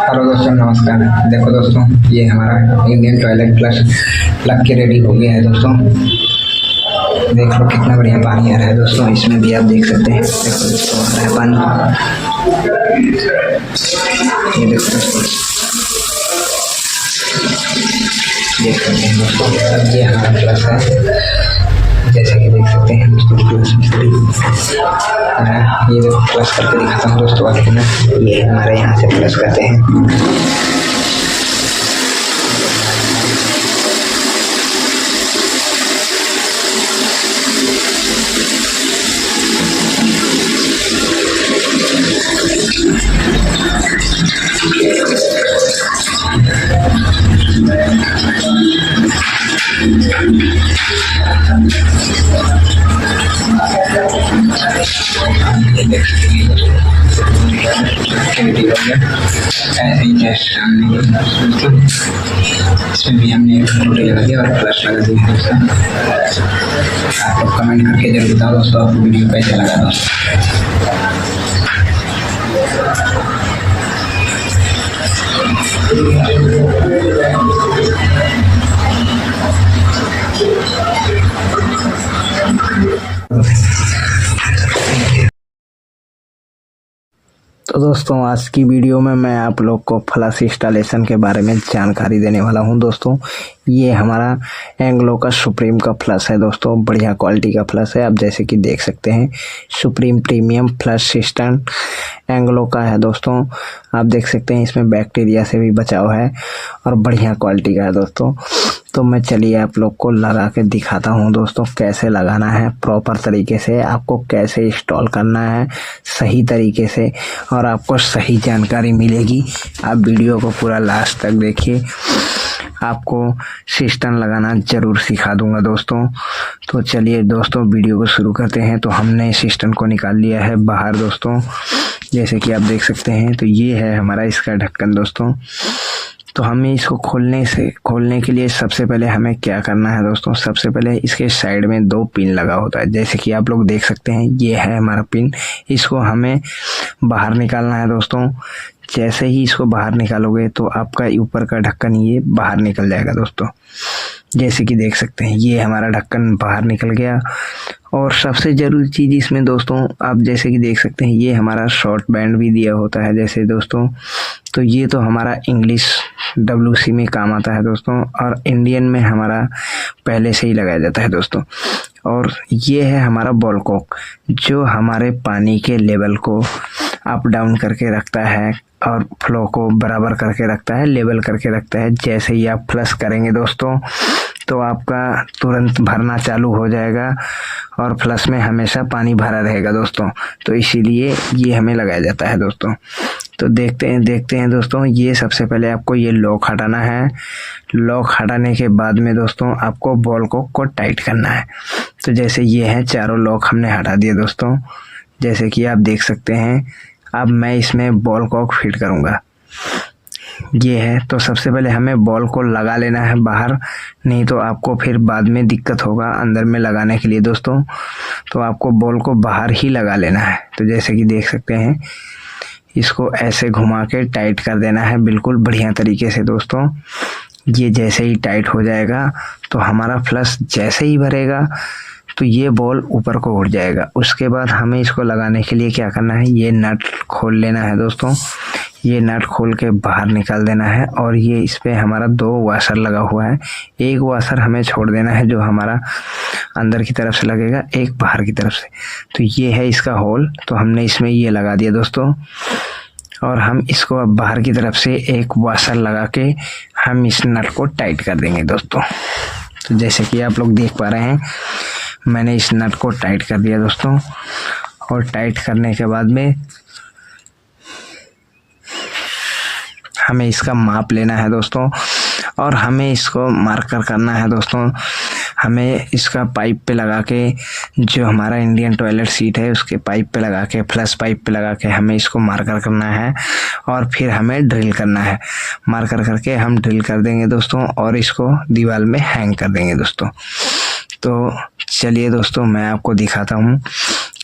Hello दोस्तों, नमस्कार। देखो दोस्तों, ये हमारा इंडियन टॉयलेट फ्लश लग के रेडी हो गया है दोस्तों। देख लो कितना बढ़िया पानी आ रहा है दोस्तों। इसमें भी आप देख सकते हैं। देखो दोस्तों, आ रहा है पानी। ये देखो दोस्तों, देख सकते हैं दोस्तों। अब ये हमारा फ्लश है, जैसे कि देख सकते हैं दोस्तों। फ्लश ये देखो, फ्लश करके दिखाता हूँ दोस्तों आपको मैं। ये हमारे यहाँ से फ्लश करते हैं। ऐसे ही टेस्ट इसमें भी हमने एक टोटी लगा दिया और फ्लश लगा दिया दोस्तों। आप लोग कमेंट करके जरूर बताओ दोस्तों, आपको वीडियो कैसा लगा दोस्तों। तो दोस्तों, आज की वीडियो में मैं आप लोग को फ्लश इंस्टॉलेशन के बारे में जानकारी देने वाला हूं दोस्तों। ये हमारा एंग्लो का सुप्रीम का फ्लश है दोस्तों। बढ़िया क्वालिटी का फ्लश है। आप जैसे कि देख सकते हैं, supreme premium flush system Anglo का है दोस्तों। आप देख सकते हैं, इसमें बैक्टीरिया से भी बचाव है और बढ़िया क्वालिटी का है दोस्तों। तो मैं चलिए आप लोग को लगा के दिखाता हूं दोस्तों, कैसे लगाना है प्रॉपर तरीके से, आपको कैसे इंस्टॉल करना है सही तरीके से, और आपको सही जानकारी मिलेगी। आप वीडियो को पूरा लास्ट तक देखिए, आपको सिस्टम लगाना जरूर सिखा दूंगा दोस्तों। तो चलिए दोस्तों, वीडियो को शुरू करते हैं। तो हमने सिस्टम को निकाल लिया है बाहर दोस्तों, जैसे कि आप देख सकते हैं। तो ये है हमारा इसका ढक्कन दोस्तों। तो हमें इसको खोलने के लिए सबसे पहले हमें क्या करना है दोस्तों, सबसे पहले इसके साइड में 2 पिन लगा होता है, जैसे कि आप लोग देख सकते हैं। ये है हमारा पिन, इसको हमें बाहर निकालना है दोस्तों। जैसे ही इसको बाहर निकालोगे तो आपका ऊपर का ढक्कन ये बाहर निकल जाएगा दोस्तों। जैसे कि देख सकते हैं, ये हमारा ढक्कन बाहर निकल गया। और सबसे ज़रूरी चीज़ इसमें दोस्तों, आप जैसे कि देख सकते हैं, ये हमारा शॉर्ट बैंड भी दिया होता है जैसे दोस्तों। तो ये तो हमारा इंग्लिश WC में काम आता है दोस्तों, और इंडियन में हमारा पहले से ही लगाया जाता है दोस्तों। और ये है हमारा बॉल कॉक, जो हमारे पानी के लेवल को अप डाउन करके रखता है और फ्लो को बराबर करके रखता है, लेवल करके रखता है। जैसे ही आप फ्लश करेंगे दोस्तों, तो आपका तुरंत भरना चालू हो जाएगा और फ्लश में हमेशा पानी भरा रहेगा दोस्तों। तो इसीलिए ये हमें लगाया जाता है दोस्तों। तो देखते हैं दोस्तों, ये सबसे पहले आपको ये लॉक हटाना है। लॉक हटाने के बाद में दोस्तों, आपको बॉल को टाइट करना है। तो जैसे ये है, चारों लॉक हमने हटा दिए दोस्तों, जैसे कि आप देख सकते हैं। अब मैं इसमें बॉल कॉक फिट करूँगा। ये है, तो सबसे पहले हमें बॉल को लगा लेना है बाहर, नहीं तो आपको फिर बाद में दिक्कत होगा अंदर में लगाने के लिए दोस्तों। तो आपको बॉल को बाहर ही लगा लेना है। तो जैसे कि देख सकते हैं, इसको ऐसे घुमा के टाइट कर देना है बिल्कुल बढ़िया तरीके से दोस्तों। ये जैसे ही टाइट हो जाएगा, तो हमारा फ्लश जैसे ही भरेगा तो ये बॉल ऊपर को उठ जाएगा। उसके बाद हमें इसको लगाने के लिए क्या करना है, ये नट खोल लेना है दोस्तों। ये नट खोल के बाहर निकाल देना है, और ये इस पे हमारा 2 वाशर लगा हुआ है। एक वाशर हमें छोड़ देना है, जो हमारा अंदर की तरफ से लगेगा, एक बाहर की तरफ से। तो ये है इसका होल, तो हमने इसमें ये लगा दिया दोस्तों। और हम इसको अब बाहर की तरफ से एक वाशर लगा के हम इस नट को टाइट कर देंगे दोस्तों। तो जैसे कि आप लोग देख पा रहे हैं, मैंने इस नट को टाइट कर दिया दोस्तों। और टाइट करने के बाद में हमें इसका माप लेना है दोस्तों, और हमें इसको मार्कर करना है दोस्तों। हमें इसका पाइप पे लगा के, जो हमारा इंडियन टॉयलेट सीट है उसके पाइप पे लगा के, फ्लश पाइप पे लगा के हमें इसको मार्कर करना है, और फिर हमें ड्रिल करना है। मार्कर करके हम ड्रिल कर देंगे दोस्तों, और इसको दीवार में हैंग कर देंगे दोस्तों। तो चलिए दोस्तों, मैं आपको दिखाता हूँ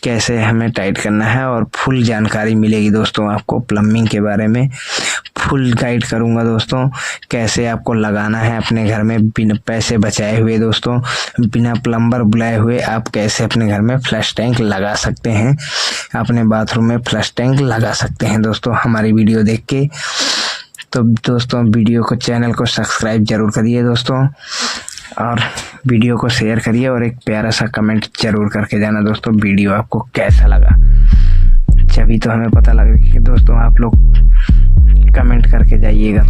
कैसे हमें टाइट करना है, और फुल जानकारी मिलेगी दोस्तों आपको प्लम्बिंग के बारे में। फुल गाइड करूंगा दोस्तों, कैसे आपको लगाना है अपने घर में बिना पैसे बचाए हुए दोस्तों, बिना प्लम्बर बुलाए हुए आप कैसे अपने घर में फ्लश टैंक लगा सकते हैं, अपने बाथरूम में फ्लश टैंक लगा सकते हैं दोस्तों हमारी वीडियो देख के। तो दोस्तों वीडियो को, चैनल को सब्सक्राइब जरूर करिए दोस्तों, और वीडियो को शेयर करिए, और एक प्यारा सा कमेंट जरूर करके जाना दोस्तों वीडियो आपको कैसा लगा। जभी तो हमें पता लगे कि दोस्तों आप लोग कमेंट करके जाइएगा।